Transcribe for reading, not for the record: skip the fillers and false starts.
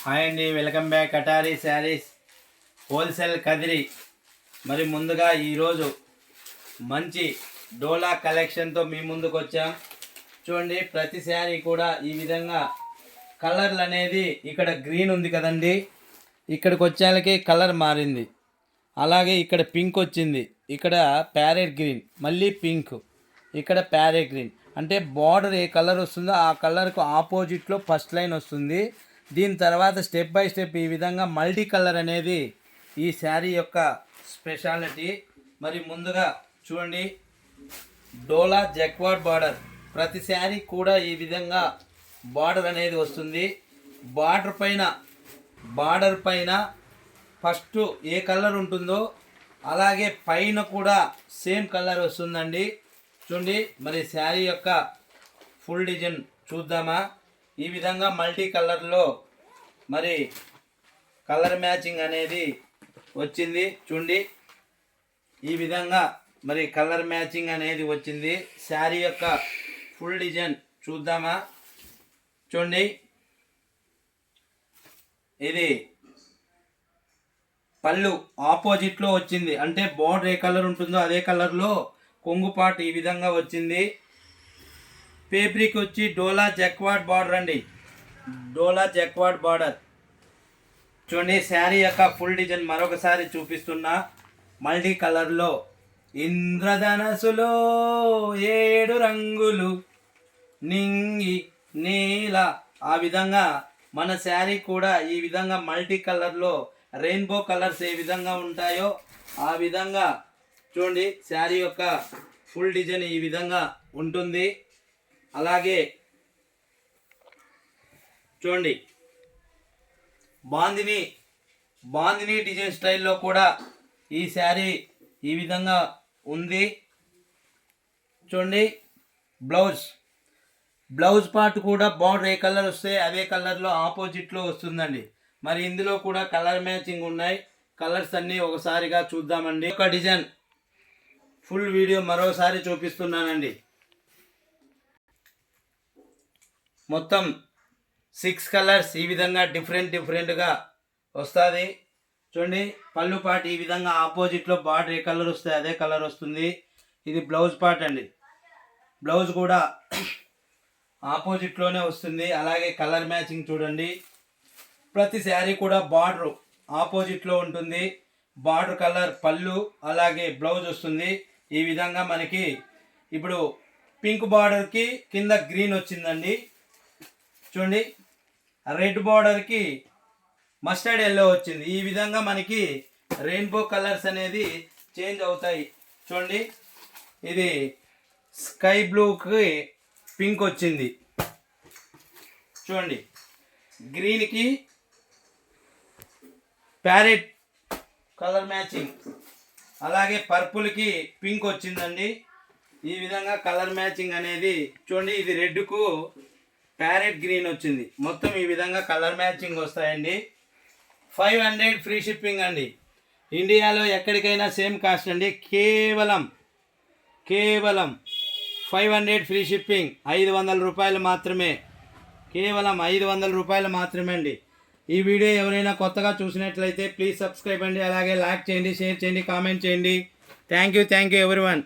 Hi అండి, welcome back కటారీ saris wholesale Kadiri. మరి ముందుగా ఈరోజు మంచి డోలా కలెక్షన్తో మీ ముందుకు వచ్చాం. చూడండి, ప్రతి శారీ కూడా ఈ విధంగా కలర్లు అనేది ఇక్కడ గ్రీన్ ఉంది కదండి, ఇక్కడికి వచ్చేళ్ళకి కలర్ మారింది. అలాగే ఇక్కడ పింక్ వచ్చింది, ఇక్కడ ప్యారెట్ గ్రీన్, మళ్ళీ పింక్, ఇక్కడ ప్యారెట్ గ్రీన్. అంటే బార్డర్ ఏ కలర్ వస్తుందో ఆ కలర్కు ఆపోజిట్లో ఫస్ట్ లైన్ వస్తుంది. దీని తర్వాత స్టెప్ బై స్టెప్ ఈ విధంగా మల్టీ కలర్ అనేది ఈ శారీ యొక్క స్పెషాలిటీ. మరి ముందుగా చూడండి, డోలా జక్వాడ్ బార్డర్, ప్రతి శారీ కూడా ఈ విధంగా బార్డర్ అనేది వస్తుంది. బార్డర్ పైన ఫస్ట్ ఏ కలర్ ఉంటుందో అలాగే పైన కూడా సేమ్ కలర్ వస్తుందండి. చూడండి, మరి శారీ యొక్క ఫుల్ డిజైన్ చూద్దామా. ఈ విధంగా మల్టీ కలర్లో మరి కలర్ మ్యాచింగ్ అనేది వచ్చింది. చూడండి, ఈ విధంగా మరి కలర్ మ్యాచింగ్ అనేది వచ్చింది. శారీ యొక్క ఫుల్ డిజైన్ చూద్దామా. చూడండి, ఇది పళ్ళు ఆపోజిట్లో వచ్చింది, అంటే బోర్డర్ ఏ కలర్ ఉంటుందో అదే కలర్లో కొంగుపాటు ఈ విధంగా వచ్చింది. ఫేబ్రిక్ వచ్చి డోలా జక్వాడ్ బార్డర్ అండి, డోలా జక్వాడ్ బార్డర్. చూడండి, శారీ యొక్క ఫుల్ డిజైన్ మరొకసారి చూపిస్తున్నా. మల్టీ కలర్లో ఇంద్రధనసులో 7 రంగులు నింగి నీల, ఆ విధంగా మన శారీ కూడా ఈ విధంగా మల్టీ కలర్లో రెయిన్బో కలర్స్ ఏ విధంగా ఉంటాయో ఆ విధంగా చూడండి, శారీ యొక్క ఫుల్ డిజైన్ ఈ విధంగా ఉంటుంది. అలాగే చూడండి, బాందిని డిజైన్ స్టైల్లో కూడా ఈ శారీ ఈ విధంగా ఉంది. చూడండి, బ్లౌజ్ పార్ట్ కూడా బార్డర్ ఏ కలర్ వస్తే అదే కలర్లో ఆపోజిట్లో వస్తుందండి. మరి ఇందులో కూడా కలర్ మ్యాచింగ్ ఉన్నాయి. కలర్స్ అన్నీ ఒకసారిగా చూద్దామండి. ఒక డిజైన్ ఫుల్ వీడియో మరోసారి చూపిస్తున్నానండి. మొత్తం 6 కలర్స్ ఈ విధంగా డిఫరెంట్గా వస్తుంది. చూడండి, పళ్ళు పార్ట్ ఈ విధంగా ఆపోజిట్లో బార్డర్ ఏ కలర్ వస్తే అదే కలర్ వస్తుంది. ఇది బ్లౌజ్ పార్ట్ అండి, బ్లౌజ్ కూడా ఆపోజిట్లోనే వస్తుంది. అలాగే కలర్ మ్యాచింగ్ చూడండి, ప్రతి శారీ కూడా బార్డర్ ఆపోజిట్లో ఉంటుంది. బార్డర్ కలర్ పళ్ళు, అలాగే బ్లౌజ్ వస్తుంది. ఈ విధంగా మనకి ఇప్పుడు పింక్ బార్డర్కి కింద గ్రీన్ వచ్చిందండి. చూడండి, రెడ్ బార్డర్కి మస్టర్డ్ ఎల్లో వచ్చింది. ఈ విధంగా మనకి రెయిన్బో కలర్స్ అనేది చేంజ్ అవుతాయి. చూడండి, ఇది స్కై బ్లూకి పింక్ వచ్చింది. చూడండి, గ్రీన్కి ప్యారెట్ కలర్ మ్యాచింగ్, అలాగే పర్పుల్కి పింక్ వచ్చిందండి. ఈ విధంగా కలర్ మ్యాచింగ్ అనేది చూడండి, ఇది రెడ్కు ప్యారెట్ గ్రీన్ వచ్చింది. మొత్తం ఈ విధంగా కలర్ మ్యాచింగ్ వస్తాయండి. 500 ఫ్రీ షిప్పింగ్ అండి. ఇండియాలో ఎక్కడికైనా సేమ్ కాస్ట్ అండి. కేవలం 500 ఫ్రీ షిప్పింగ్, 500 రూపాయలు మాత్రమే, కేవలం 500 రూపాయలు మాత్రమే అండి. ఈ వీడియో ఎవరైనా కొత్తగా చూసినట్లయితే ప్లీజ్ సబ్స్క్రైబ్ అండి. అలాగే లైక్ చేయండి, షేర్ చేయండి, కామెంట్ చేయండి. Thank you everyone.